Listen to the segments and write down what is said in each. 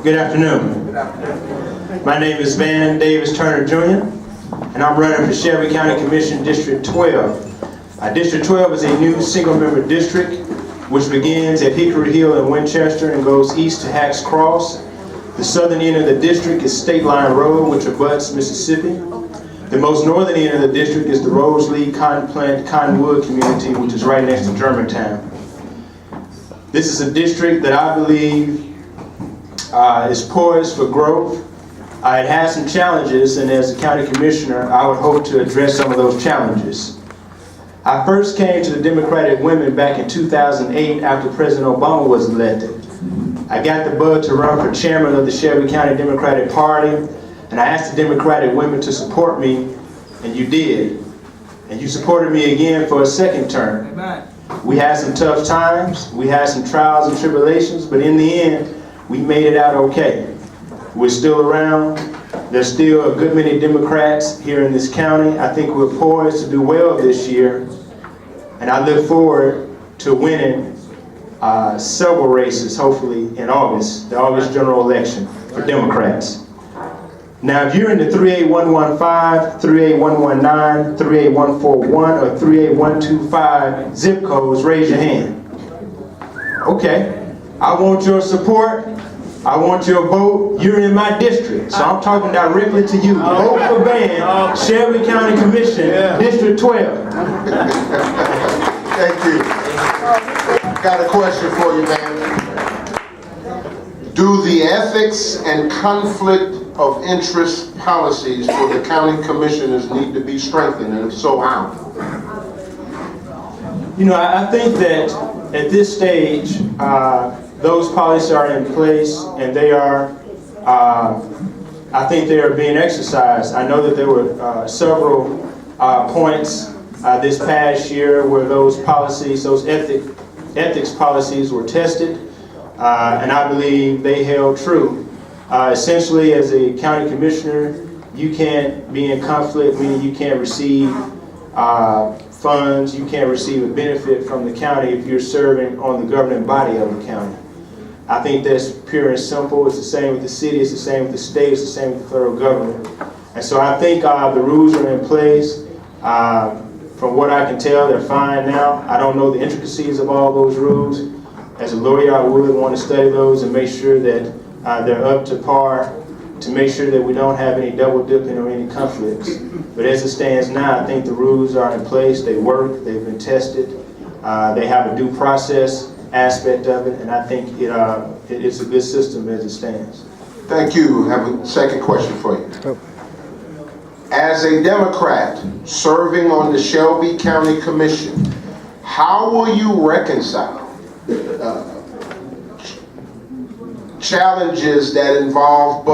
Good afternoon. Good afternoon. My name is Van Davis Turner Jr., and I'm running for Shelby County Commission District 12. District 12 is a new single-member district which begins at Hickory Hill in Winchester and goes east to Hacks Cross. The southern end of the district is State Line Road, which abuts Mississippi. The most northern end of the district is the Roselee Cottonwood community, which is right next to Germantown. This is a district that I believe is poised for growth. It has some challenges, and as a county commissioner, I would hope to address some of those challenges. I first came to the Democratic Women back in 2008 after President Obama was elected. I got the bug to run for chairman of the Shelby County Democratic Party, and I asked the Democratic women to support me, and you did. And you supported me again for a second term. Amen. We had some tough times, we had some trials and tribulations, but in the end, we made it out okay. We're still around. There's still a good many Democrats here in this county. I think we're poised to do well this year, and I look forward to winning several races, hopefully in August, the August general election for Democrats. Now, if you're in the 38115, 38119, 38141, or 38125 zip codes, raise your hand. Okay. I want your support. I want your vote. You're in my district, so I'm talking directly to you. Vote for Van, Shelby County Commission, District 12. Thank you. Got a question for you, man. Do the ethics and conflict of interest policies for the county commissioners need to be strengthened, and if so, how? You know, I think that at this stage, those policies are in place, and they are, I think they are being exercised. I know that there were several points this past year where those policies, those ethics policies were tested, and I believe they held true. Essentially, as a county commissioner, you can't be in conflict, meaning you can't receive funds, you can't receive a benefit from the county if you're serving on the governing body of the county. I think that's pure and simple. It's the same with the city, it's the same with the state, it's the same with the federal government. And so I think the rules are in place. From what I can tell, they're fine now. I don't know the intricacies of all those rules. As a lawyer, I would want to study those and make sure that they're up to par, to make sure that we don't have any double dipping or any conflicts. But as it stands now, I think the rules are in place, they work, they've been tested, they have a due process aspect of it, and I think it's a good system as it stands. Thank you. I have a second question for you. As a Democrat serving on the Shelby County Commission, how will you reconcile challenges that involve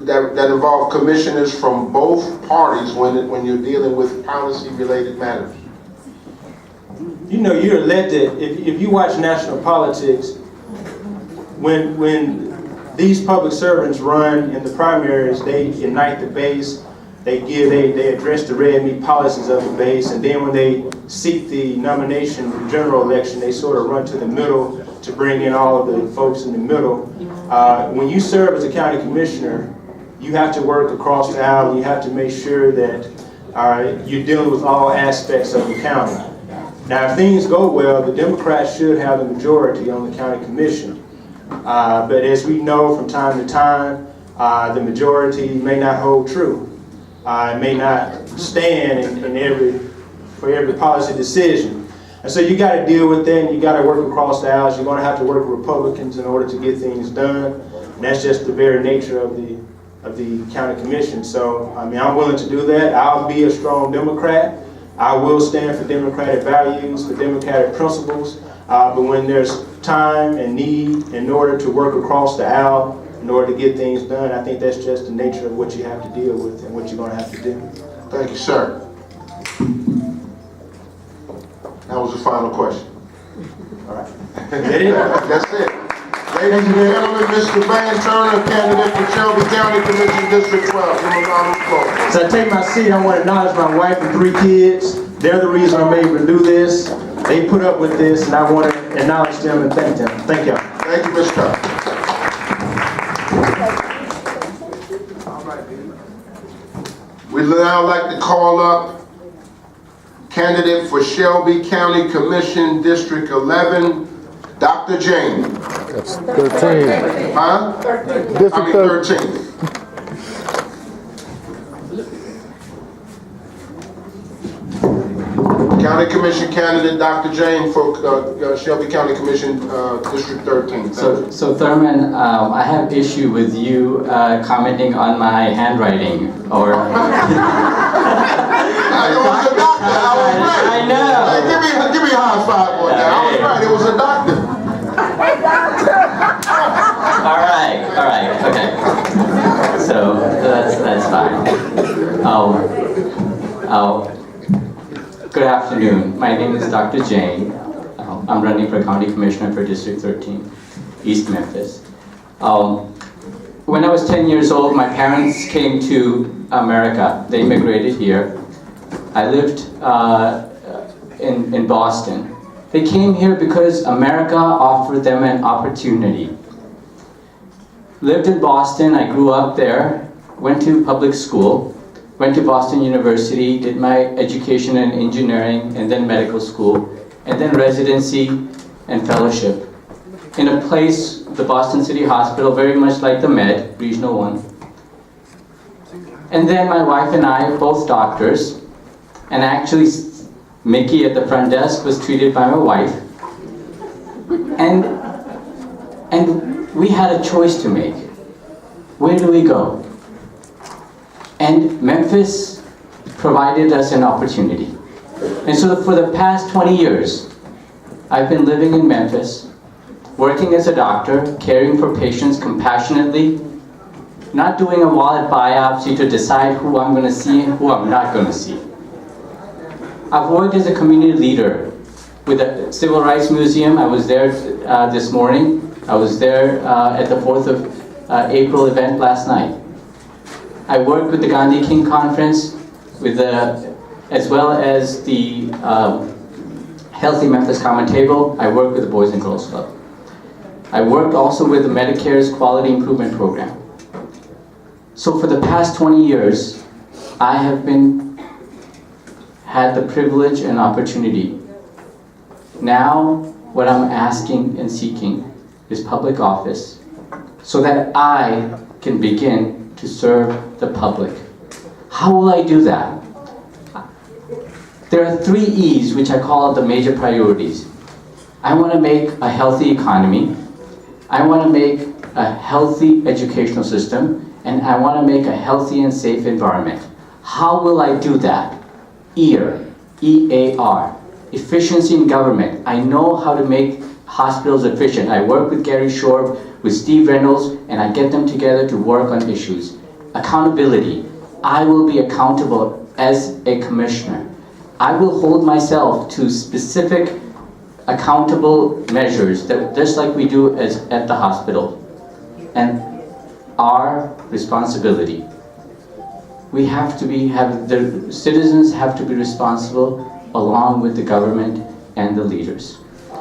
that involve commissioners from both parties when you're dealing with policy-related matters? You know, you're elected, if you watch national politics, when these public servants run in the primaries, they unite the base, they address the red meat policies of the base, and then when they seek the nomination for general election, they sort of run to the middle to bring in all of the folks in the middle. When you serve as a county commissioner, you have to work across the aisle, and you have to make sure that you're dealing with all aspects of the county. Now, if things go well, the Democrats should have the majority on the county commission. But as we know from time to time, the majority may not hold true. It may not stand for every policy decision. And so you got to deal with that, and you got to work across the aisles. You're going to have to work with Republicans in order to get things done. And that's just the very nature of the county commission. So, I mean, I'm willing to do that. I'll be a strong Democrat. I will stand for democratic values, for democratic principles, but when there's time and need in order to work across the aisle, in order to get things done, I think that's just the nature of what you have to deal with and what you're going to have to do. Thank you, sir. That was the final question. All right. That's it. Ladies and gentlemen, Mr. Van Turner, candidate for Shelby County Commission District 12. Give him a round of applause. So I take my seat, I want to acknowledge my wife and 3 kids. They're the reason I'm able to do this. They put up with this, and I want to acknowledge them and thank them. Thank y'all. Thank you, Mr. Turner. We'd now like to call up candidate for Shelby County Commission, District 11, Dr. Jain. That's 13. Huh? District 13. County Commission candidate, Dr. Jain for Shelby County Commission, District 13. So Thurman, I have issue with you commenting on my handwriting, or... I was a doctor, I was right. I know. Hey, give me a high five on that. I was right, it was a doctor. All right, okay. So that's fine. Good afternoon. My name is Dr. Jain. I'm running for County Commissioner for District 13, East Memphis. When I was 10 years old, my parents came to America. They immigrated here. I lived in Boston. They came here because America offered them an opportunity. Lived in Boston, I grew up there, went to public school, went to Boston University, did my education in engineering and then medical school, and then residency and fellowship in a place, the Boston City Hospital, very much like the Med, Regional 1. And then my wife and I, both doctors, and actually Mickey at the front desk was treated by my wife. And we had a choice to make. Where do we go? And Memphis provided us an opportunity. And so for the past 20 years, I've been living in Memphis, working as a doctor, caring for patients compassionately, not doing a wallet biopsy to decide who I'm going to see and who I'm not going to see. I've worked as a community leader with the Civil Rights Museum. I was there this morning. I was there at the 4th of April event last night. I worked with the Gandhi King Conference, as well as the Healthy Memphis Common Table. I worked with the Boys and Girls Club. I worked also with the Medicare's Quality Improvement Program. So for the past 20 years, I have had the privilege and opportunity. Now, what I'm asking and seeking is public office so that I can begin to serve the public. How will I do that? There are 3 E's which I call the major priorities. I want to make a healthy economy, I want to make a healthy educational system, and I want to make a healthy and safe environment. How will I do that? E-A-R, efficiency in government. I know how to make hospitals efficient. I work with Gary Shorb, with Steve Reynolds, and I get them together to work on issues. Accountability. I will be accountable as a commissioner. I will hold myself to specific accountable measures, that just like we do at the hospital. And our responsibility. We have to the citizens have to be responsible along with the government and the leaders.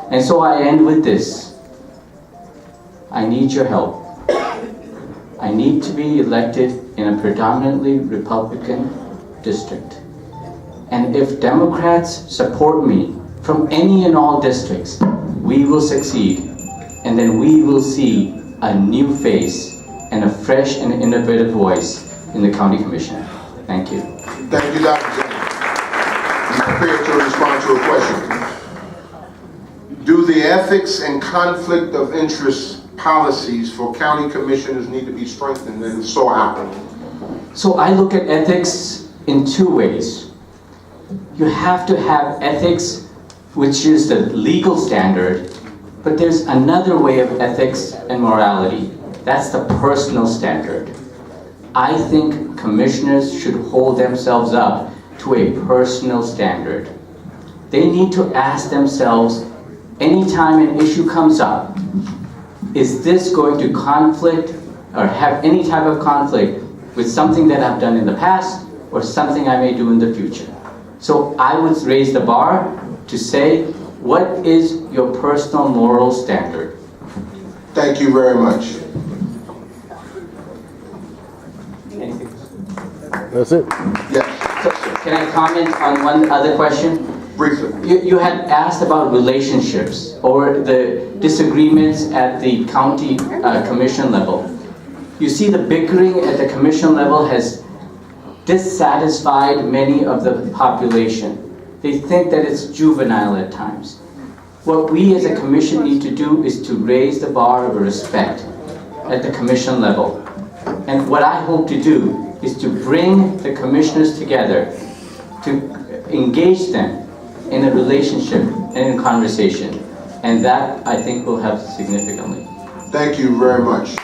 And so I end with this. I need your help. I need to be elected in a predominantly Republican district. And if Democrats support me from any and all districts, we will succeed. And then we will see a new face and a fresh and innovative voice in the County Commission. Thank you. Thank you, Dr. Jain. Be prepared to respond to a question. Do the ethics and conflict of interest policies for county commissioners need to be strengthened, and so how? So I look at ethics in 2 ways. You have to have ethics, which is the legal standard, but there's another way of ethics and morality. That's the personal standard. I think commissioners should hold themselves up to a personal standard. They need to ask themselves, anytime an issue comes up, is this going to conflict or have any type of conflict with something that I've done in the past or something I may do in the future? So I would raise the bar to say, what is your personal moral standard? Thank you very much. Anything? That's it. Yes, So, can I comment on one other question? briefly. You had asked about relationships or the disagreements at the county commission level. You see, the bickering at the commission level has dissatisfied many of the population. They think that it's juvenile at times. What we as a commission need to do is to raise the bar of respect at the commission level. And what I hope to do is to bring the commissioners together, to engage them in a relationship and in conversation. And that, I think, will help significantly. Thank you very much.